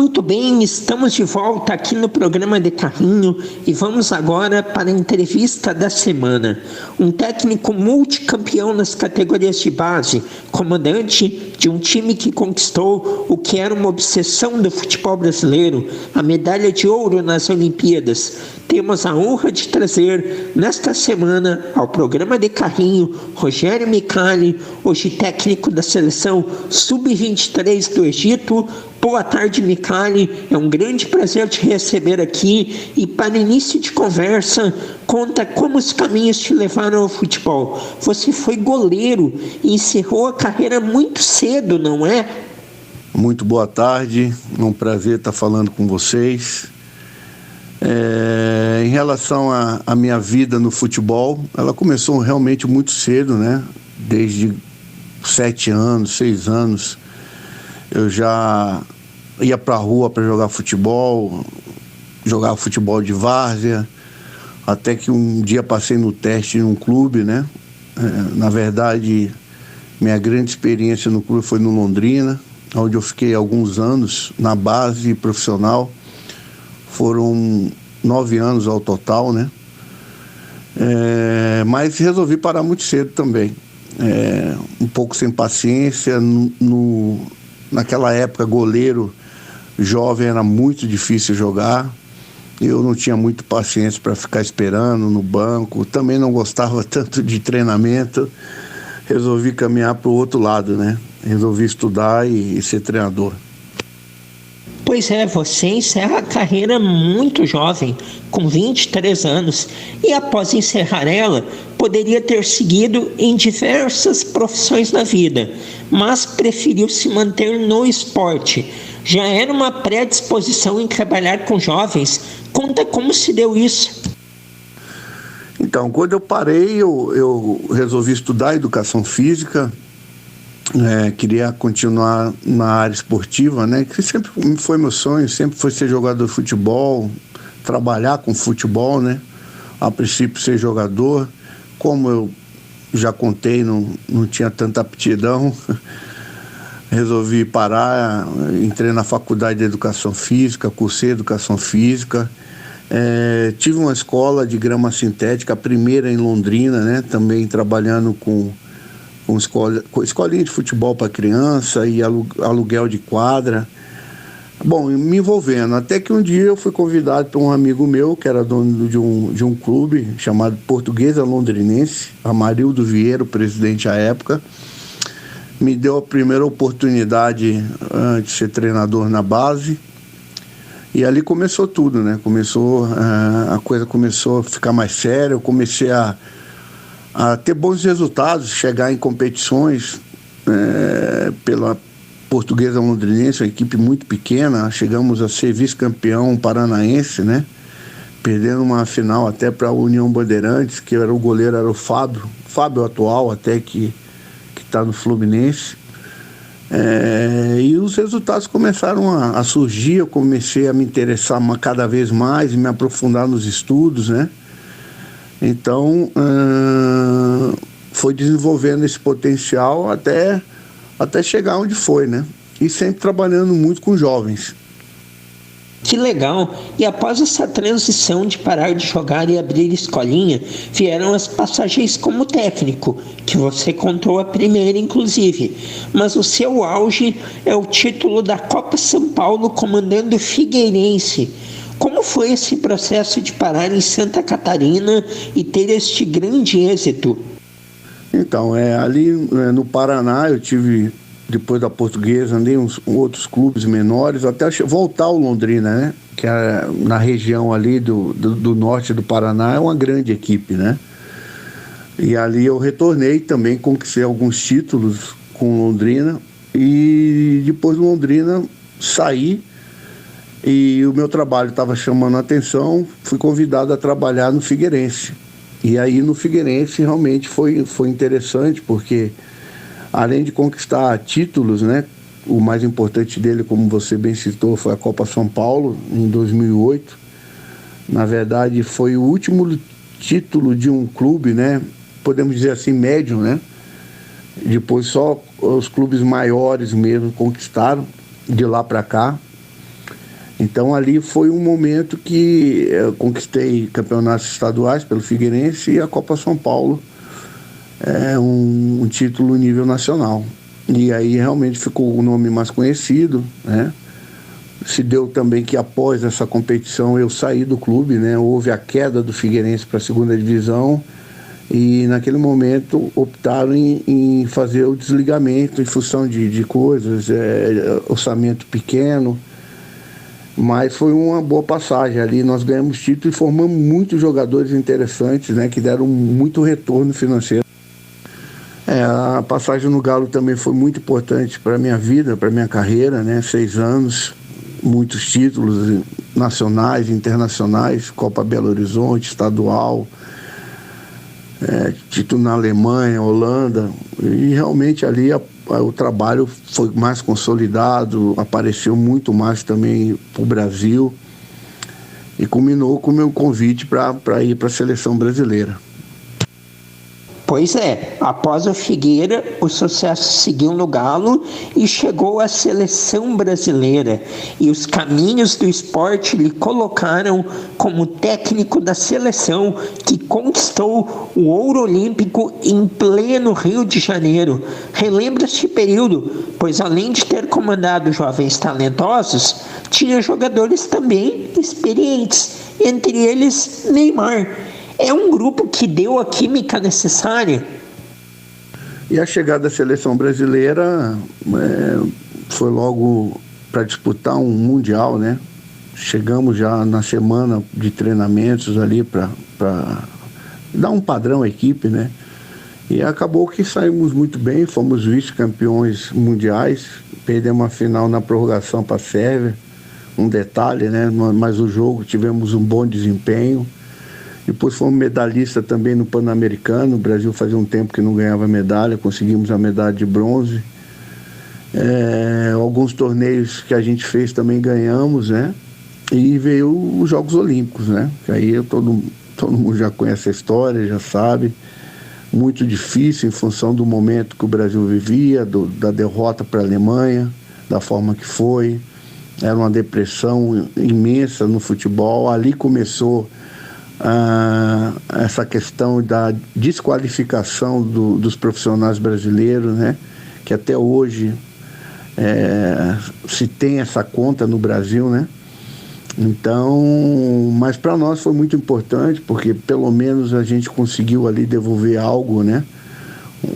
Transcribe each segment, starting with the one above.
Muito bem, estamos de volta aqui no programa de Carrinho e vamos agora para a entrevista da semana. Um técnico multicampeão nas categorias de base, comandante de um time que conquistou o que era uma obsessão do futebol brasileiro, a medalha de ouro nas Olimpíadas. Temos a honra de trazer nesta semana ao programa de Carrinho Rogério Micali, hoje técnico da seleção Sub-23 do Egito. Boa tarde, Micali. É um grande prazer te receber aqui e, para início de conversa, conta como os caminhos te levaram ao futebol. Você foi goleiro e encerrou a carreira muito cedo, não é? Muito boa tarde, é um prazer estar falando com vocês. Em relação à minha vida no futebol, ela começou realmente muito cedo, né? Desde 7 anos, 6 anos, eu já ia para a rua para jogar futebol, jogava futebol de várzea, até que um dia passei no teste em um clube, né? Na verdade, minha grande experiência no clube foi no Londrina, onde eu fiquei alguns anos na base profissional. Foram 9 anos ao total, né? Mas resolvi parar muito cedo também. Um pouco sem paciência. Naquela época, goleiro jovem era muito difícil jogar. Eu não tinha muita paciência para ficar esperando no banco. Também não gostava tanto de treinamento. Resolvi caminhar para o outro lado, né? Resolvi estudar e ser treinador. Pois é, você encerra a carreira muito jovem, com 23 anos, e após encerrar ela, poderia ter seguido em diversas profissões na vida, mas preferiu se manter no esporte. Já era uma predisposição em trabalhar com jovens. Conta como se deu isso. Então, quando eu parei, eu resolvi estudar educação física. Queria continuar na área esportiva, né? Que sempre foi meu sonho, sempre foi ser jogador de futebol, trabalhar com futebol, né? A princípio ser jogador. Como eu já contei, não tinha tanta aptidão, resolvi parar, entrei na faculdade de educação física, cursei educação física. Tive uma escola de grama sintética, a primeira em Londrina, né? Também trabalhando com escolinha de futebol para criança e aluguel de quadra. Bom, me envolvendo, até que um dia eu fui convidado por um amigo meu, que era dono de um clube chamado Portuguesa Londrinense, Amarildo Vieira, o presidente à época, me deu a primeira oportunidade de ser treinador na base, e ali começou tudo, né? A coisa começou a ficar mais séria, eu comecei a ter bons resultados, chegar em competições pela Portuguesa Londrinense, uma equipe muito pequena. Chegamos a ser vice-campeão paranaense, né? Perdendo uma final até para a União Bandeirantes, que o goleiro era o Fábio atual, até que está no Fluminense. E os resultados começaram a surgir, eu comecei a me interessar cada vez mais, me aprofundar nos estudos, né? Então, foi desenvolvendo esse potencial até chegar onde foi, né? E sempre trabalhando muito com jovens. Que legal! E após essa transição de parar de jogar e abrir escolinha, vieram as passagens como técnico, que você contou a primeira, inclusive. Mas o seu auge é o título da Copa São Paulo comandando o Figueirense. Como foi esse processo de parar em Santa Catarina e ter este grande êxito? Então, ali no Paraná eu tive, depois da Portuguesa, andei uns outros clubes menores, até voltar ao Londrina, né? Que na região ali do norte do Paraná é uma grande equipe, né? E ali eu retornei também, conquistei alguns títulos com Londrina, e depois do Londrina saí, e o meu trabalho estava chamando a atenção, fui convidado a trabalhar no Figueirense. E aí no Figueirense realmente foi interessante, porque além de conquistar títulos, né, o mais importante dele, como você bem citou, foi a Copa São Paulo, em 2008. Na verdade, foi o último título de um clube, né, podemos dizer assim, médio, né? Depois só os clubes maiores mesmo conquistaram, de lá para cá. Então ali foi um momento que eu conquistei campeonatos estaduais pelo Figueirense e a Copa São Paulo, um título nível nacional. E aí realmente ficou o nome mais conhecido, né? Se deu também que após essa competição eu saí do clube, né? Houve a queda do Figueirense para a segunda divisão e naquele momento optaram em fazer o desligamento em função de coisas, orçamento pequeno, mas foi uma boa passagem ali. Nós ganhamos título e formamos muitos jogadores interessantes, né? Que deram muito retorno financeiro. A passagem no Galo também foi muito importante para a minha vida, para a minha carreira, né? 6 anos, muitos títulos nacionais, internacionais, Copa Belo Horizonte, estadual, título na Alemanha, Holanda, e realmente ali o trabalho foi mais consolidado, apareceu muito mais também para o Brasil e culminou com o meu convite para ir para a seleção brasileira. Pois é, após o Figueira, o sucesso seguiu no Galo e chegou à seleção brasileira. E os caminhos do esporte lhe colocaram como técnico da seleção que conquistou o ouro olímpico em pleno Rio de Janeiro. Relembra este período, pois além de ter comandado jovens talentosos, tinha jogadores também experientes, entre eles Neymar. É um grupo que deu a química necessária. E a chegada da seleção brasileira foi logo para disputar um mundial, né? Chegamos já na semana de treinamentos ali para dar um padrão à equipe, né? E acabou que saímos muito bem, fomos vice-campeões mundiais, perdemos a final na prorrogação para a Sérvia, um detalhe, né? Mas o jogo tivemos um bom desempenho. Depois fomos medalhista também no Pan-Americano. O Brasil fazia um tempo que não ganhava medalha, conseguimos a medalha de bronze. Alguns torneios que a gente fez também ganhamos, né? E veio os Jogos Olímpicos, né? Que aí todo mundo já conhece a história, já sabe. Muito difícil em função do momento que o Brasil vivia, da derrota para a Alemanha, da forma que foi. Era uma depressão imensa no futebol. Ali começou essa questão da desqualificação dos profissionais brasileiros, né? Que até hoje se tem essa conta no Brasil, né? Então, mas para nós foi muito importante, porque pelo menos a gente conseguiu ali devolver algo, né?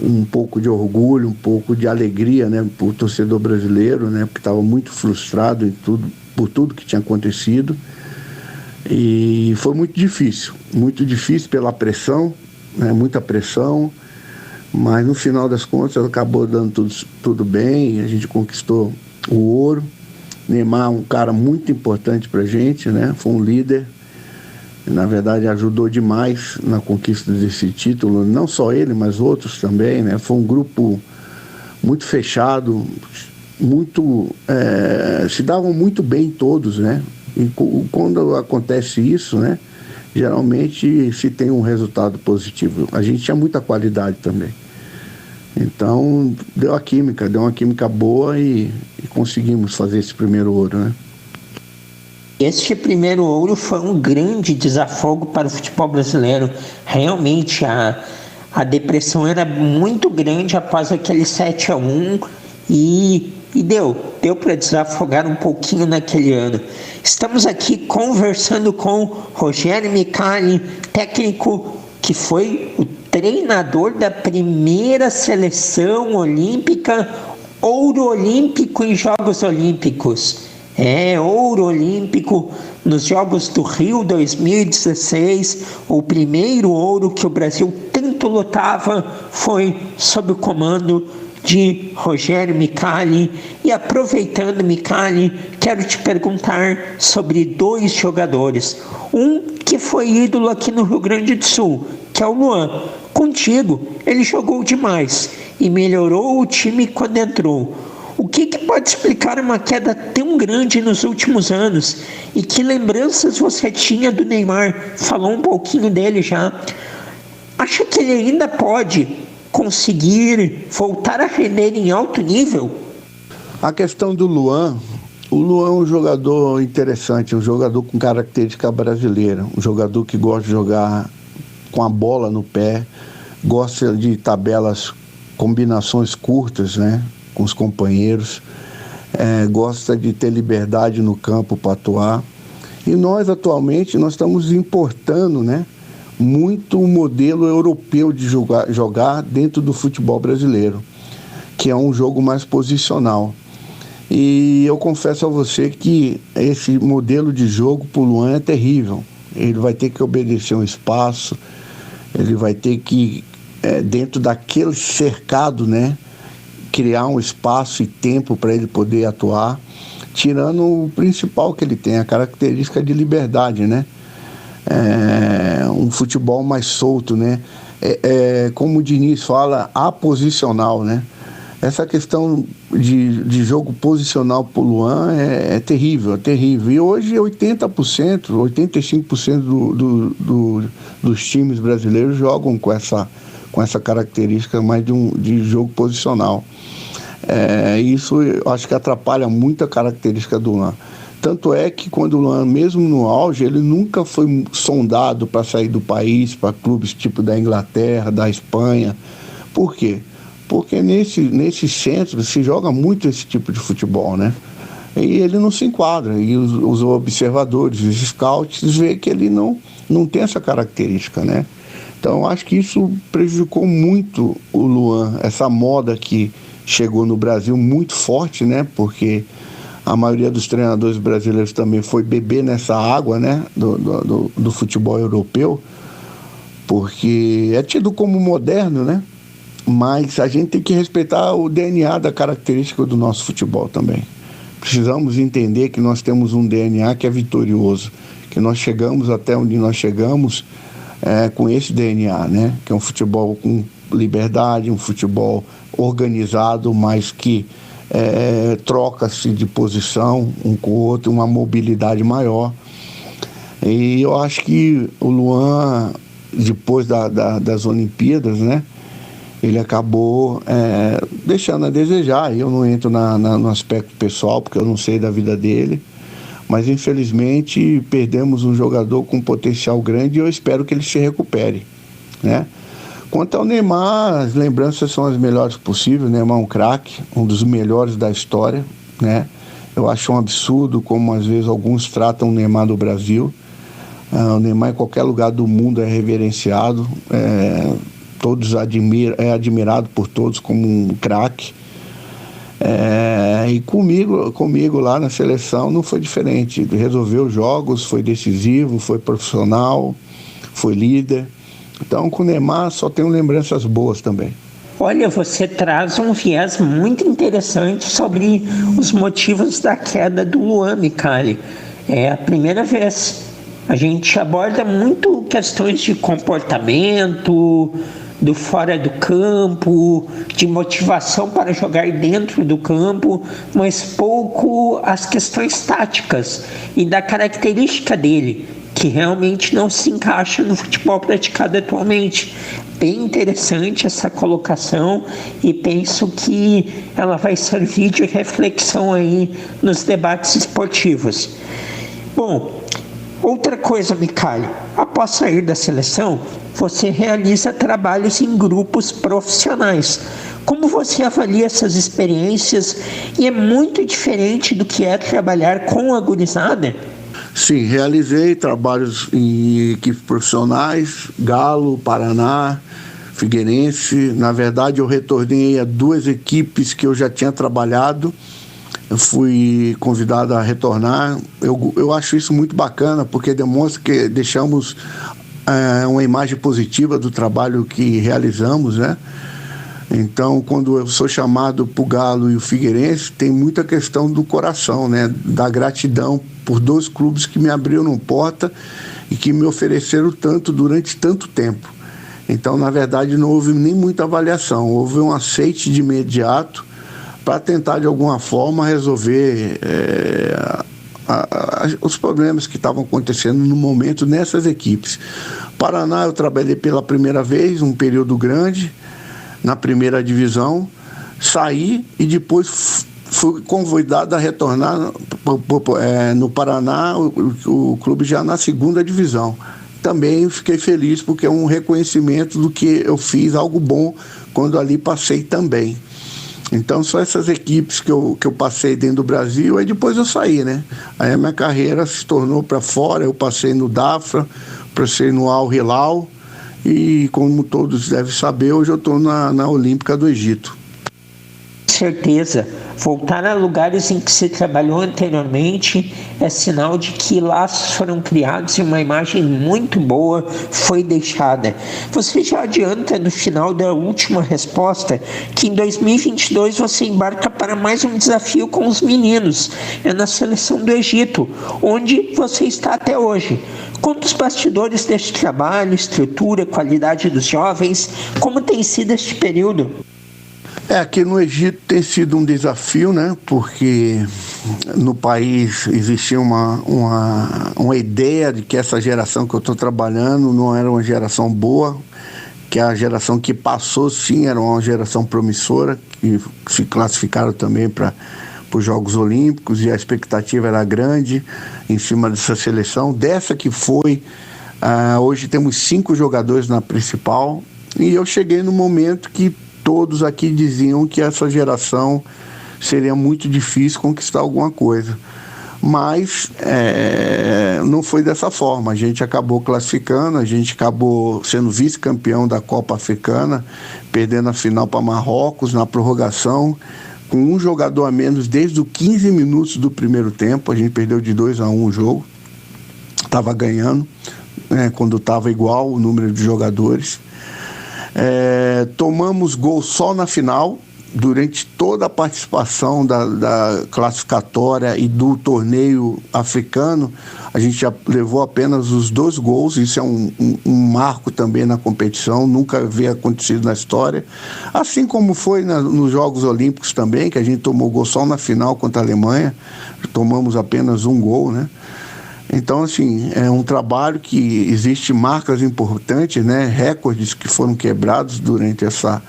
Um pouco de orgulho, um pouco de alegria, né? Para o torcedor brasileiro, né? Porque estava muito frustrado por tudo que tinha acontecido. E foi muito difícil pela pressão, né? Muita pressão, mas no final das contas acabou dando tudo bem, a gente conquistou o ouro. Neymar, um cara muito importante pra gente, né? Foi um líder, na verdade ajudou demais na conquista desse título, não só ele, mas outros também, né? Foi um grupo muito fechado, se davam muito bem todos, né? E quando acontece isso, né, geralmente se tem um resultado positivo. A gente tinha muita qualidade também. Então, deu uma química boa e conseguimos fazer esse primeiro ouro, né? Este primeiro ouro foi um grande desafogo para o futebol brasileiro. Realmente a depressão era muito grande após aquele 7-1 e deu para desafogar um pouquinho naquele ano. Estamos aqui conversando com Rogério Micali, técnico que foi o treinador da primeira seleção olímpica, ouro olímpico em Jogos Olímpicos. Ouro olímpico nos Jogos do Rio 2016, o primeiro ouro que o Brasil tanto lutava foi sob o comando de Rogério Micali. E aproveitando, Micali, quero te perguntar sobre 2 jogadores. Um que foi ídolo aqui no Rio Grande do Sul, que é o Luan. Contigo, ele jogou demais e melhorou o time quando entrou. O que pode explicar uma queda tão grande nos últimos anos? E que lembranças você tinha do Neymar? Falou um pouquinho dele já. Acha que ele ainda pode conseguir voltar a render em alto nível? A questão do Luan O Luan é um jogador interessante, um jogador com característica brasileira, um jogador que gosta de jogar com a bola no pé, gosta de tabelas, combinações curtas, né, com os companheiros, gosta de ter liberdade no campo para atuar. E nós atualmente estamos importando, né, muito o modelo europeu de jogar dentro do futebol brasileiro, que é um jogo mais posicional. E eu confesso a você que esse modelo de jogo para o Luan é terrível. Ele vai ter que obedecer um espaço, ele vai ter que, dentro daquele cercado, né, criar um espaço e tempo para ele poder atuar, tirando o principal que ele tem, a característica de liberdade, né? Um futebol mais solto, né? Como o Diniz fala, aposicional, né? Essa questão de jogo posicional para o Luan é terrível, é terrível. E hoje 80%, 85% dos times brasileiros jogam com essa característica mais de jogo posicional. Isso eu acho que atrapalha muito a característica do Luan. Tanto é que quando o Luan, mesmo no auge, ele nunca foi sondado para sair do país, para clubes tipo da Inglaterra, da Espanha. Por quê? Porque nesse centro se joga muito esse tipo de futebol, né? E ele não se enquadra. E os observadores, os scouts, veem que ele não tem essa característica, né? Então, acho que isso prejudicou muito o Luan, essa moda que chegou no Brasil muito forte, né? Porque a maioria dos treinadores brasileiros também foi beber nessa água, né? Do futebol europeu, porque é tido como moderno, né? Mas a gente tem que respeitar o DNA da característica do nosso futebol também. Precisamos entender que nós temos um DNA que é vitorioso, que nós chegamos até onde nós chegamos com esse DNA, né? Que é um futebol com liberdade, um futebol organizado, mas que troca-se de posição um com o outro, uma mobilidade maior. E eu acho que o Luan, depois das Olimpíadas, né? Ele acabou deixando a desejar. Eu não entro no aspecto pessoal, porque eu não sei da vida dele, mas infelizmente perdemos um jogador com potencial grande e eu espero que ele se recupere, né? Quanto ao Neymar, as lembranças são as melhores possíveis. O Neymar é um craque, um dos melhores da história, né? Eu acho um absurdo como às vezes alguns tratam o Neymar do Brasil. O Neymar em qualquer lugar do mundo é reverenciado, é admirado por todos como um craque. E comigo lá na seleção não foi diferente. Resolveu jogos, foi decisivo, foi profissional, foi líder. Então com o Neymar só tenho lembranças boas também. Olha, você traz um viés muito interessante sobre os motivos da queda do Luan, Micali. É a primeira vez. A gente aborda muito questões de comportamento, do fora do campo, de motivação para jogar dentro do campo, mas pouco as questões táticas e da característica dele, que realmente não se encaixa no futebol praticado atualmente. Bem interessante essa colocação e penso que ela vai servir de reflexão aí nos debates esportivos. Bom, outra coisa, Micali, após sair da seleção, você realiza trabalhos em grupos profissionais. Como você avalia essas experiências e é muito diferente do que é trabalhar com a gurizada? Sim, realizei trabalhos em equipes profissionais, Galo, Paraná, Figueirense. Na verdade, eu retornei a 2 equipes que eu já tinha trabalhado. Eu fui convidado a retornar. Eu acho isso muito bacana, porque demonstra que deixamos uma imagem positiva do trabalho que realizamos, né? Então, quando eu sou chamado para o Galo e o Figueirense, tem muita questão do coração, né? Da gratidão por 2 clubes que me abriram porta e que me ofereceram tanto durante tanto tempo. Então, na verdade, não houve nem muita avaliação, houve um aceite de imediato para tentar, de alguma forma, resolver os problemas que estavam acontecendo no momento nessas equipes. Paraná, eu trabalhei pela primeira vez, um período grande, na primeira divisão, saí e depois fui convidado a retornar no Paraná, o clube já na segunda divisão. Também fiquei feliz porque é um reconhecimento do que eu fiz algo bom quando ali passei também. Então, só essas equipes que eu passei dentro do Brasil, aí depois eu saí, né? Aí a minha carreira se tornou para fora, eu passei no Dafra, passei no Al Hilal e, como todos devem saber, hoje eu estou na Olímpica do Egito. Certeza, voltar a lugares em que se trabalhou anteriormente é sinal de que laços foram criados e uma imagem muito boa foi deixada. Você já adianta no final da última resposta que em 2022 você embarca para mais um desafio com os meninos, é na seleção do Egito, onde você está até hoje. Conta os bastidores deste trabalho, estrutura, qualidade dos jovens, como tem sido este período? Aqui no Egito tem sido um desafio, né? Porque no país existia uma ideia de que essa geração que eu estou trabalhando não era uma geração boa, que a geração que passou sim era uma geração promissora, que se classificaram também para os Jogos Olímpicos e a expectativa era grande em cima dessa seleção. Dessa que foi, hoje temos 5 jogadores na principal e eu cheguei no momento que todos aqui diziam que essa geração seria muito difícil conquistar alguma coisa. Mas não foi dessa forma. A gente acabou classificando, a gente acabou sendo vice-campeão da Copa Africana, perdendo a final para Marrocos na prorrogação, com um jogador a menos desde os 15 minutos do primeiro tempo. A gente perdeu de 2-1 o jogo. Estava ganhando, quando estava igual o número de jogadores. Tomamos gol só na final. Durante toda a participação da classificatória e do torneio africano, a gente já levou apenas os 2 gols. Isso é um marco também na competição, nunca havia acontecido na história. Assim como foi nos Jogos Olímpicos também, que a gente tomou gol só na final contra a Alemanha, tomamos apenas 1 gol, né? Então, assim, é um trabalho que existe marcas importantes, né? Recordes que foram quebrados durante essa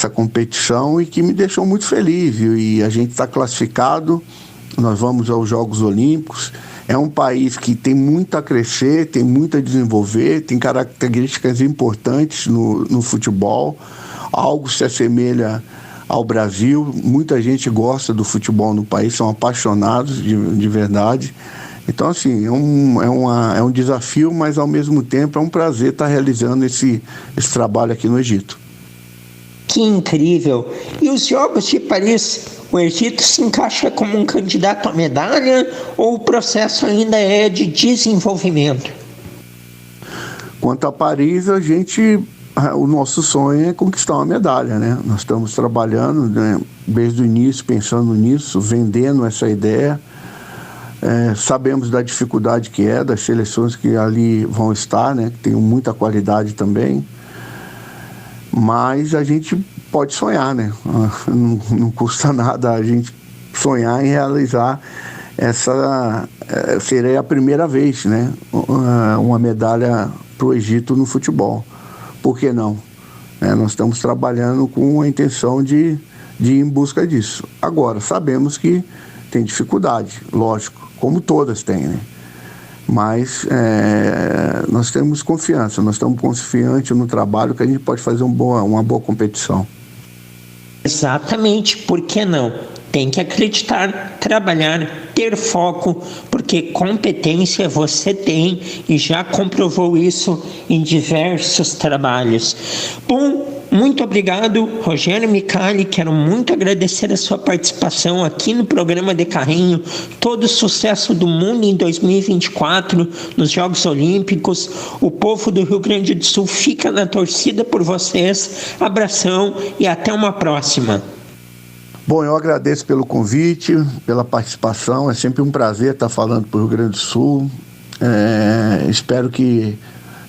competição e que me deixou muito feliz. E a gente está classificado, nós vamos aos Jogos Olímpicos. É um país que tem muito a crescer, tem muito a desenvolver, tem características importantes no futebol. Algo se assemelha ao Brasil. Muita gente gosta do futebol no país, são apaixonados de verdade. Então, assim, é um desafio, mas ao mesmo tempo é um prazer estar realizando esse trabalho aqui no Egito. Que incrível! E os Jogos de Paris, o Egito se encaixa como um candidato à medalha ou o processo ainda é de desenvolvimento? Quanto a Paris, o nosso sonho é conquistar uma medalha, né? Nós estamos trabalhando, né, desde o início, pensando nisso, vendendo essa ideia. Sabemos da dificuldade que é, das seleções que ali vão estar, né? Que tem muita qualidade também. Mas a gente pode sonhar, né? Não custa nada a gente sonhar em realizar seria a primeira vez, né? Uma medalha para o Egito no futebol. Por que não? Nós estamos trabalhando com a intenção de ir em busca disso. Agora, sabemos que tem dificuldade, lógico, como todas têm, né? Mas nós temos confiança, nós estamos confiantes no trabalho que a gente pode fazer uma boa competição. Exatamente, por que não? Tem que acreditar, trabalhar, ter foco, porque competência você tem e já comprovou isso em diversos trabalhos. Bom, muito obrigado, Rogério Micali. Quero muito agradecer a sua participação aqui no programa de Carrinho. Todo o sucesso do mundo em 2024 nos Jogos Olímpicos. O povo do Rio Grande do Sul fica na torcida por vocês. Abração e até uma próxima. Bom, eu agradeço pelo convite, pela participação. É sempre um prazer estar falando para o Rio Grande do Sul. Espero que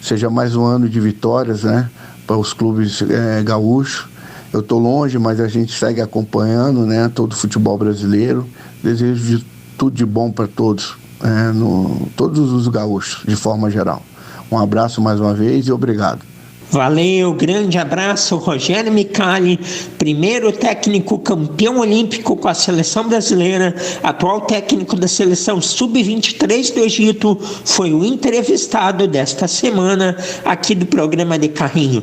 seja mais um ano de vitórias, né, para os clubes gaúchos. Eu estou longe, mas a gente segue acompanhando, né, todo o futebol brasileiro. Desejo tudo de bom para todos, todos os gaúchos, de forma geral. Um abraço mais uma vez e obrigado. Valeu, grande abraço, Rogério Micali, primeiro técnico campeão olímpico com a seleção brasileira, atual técnico da seleção sub-23 do Egito, foi o entrevistado desta semana aqui do programa de Carrinho.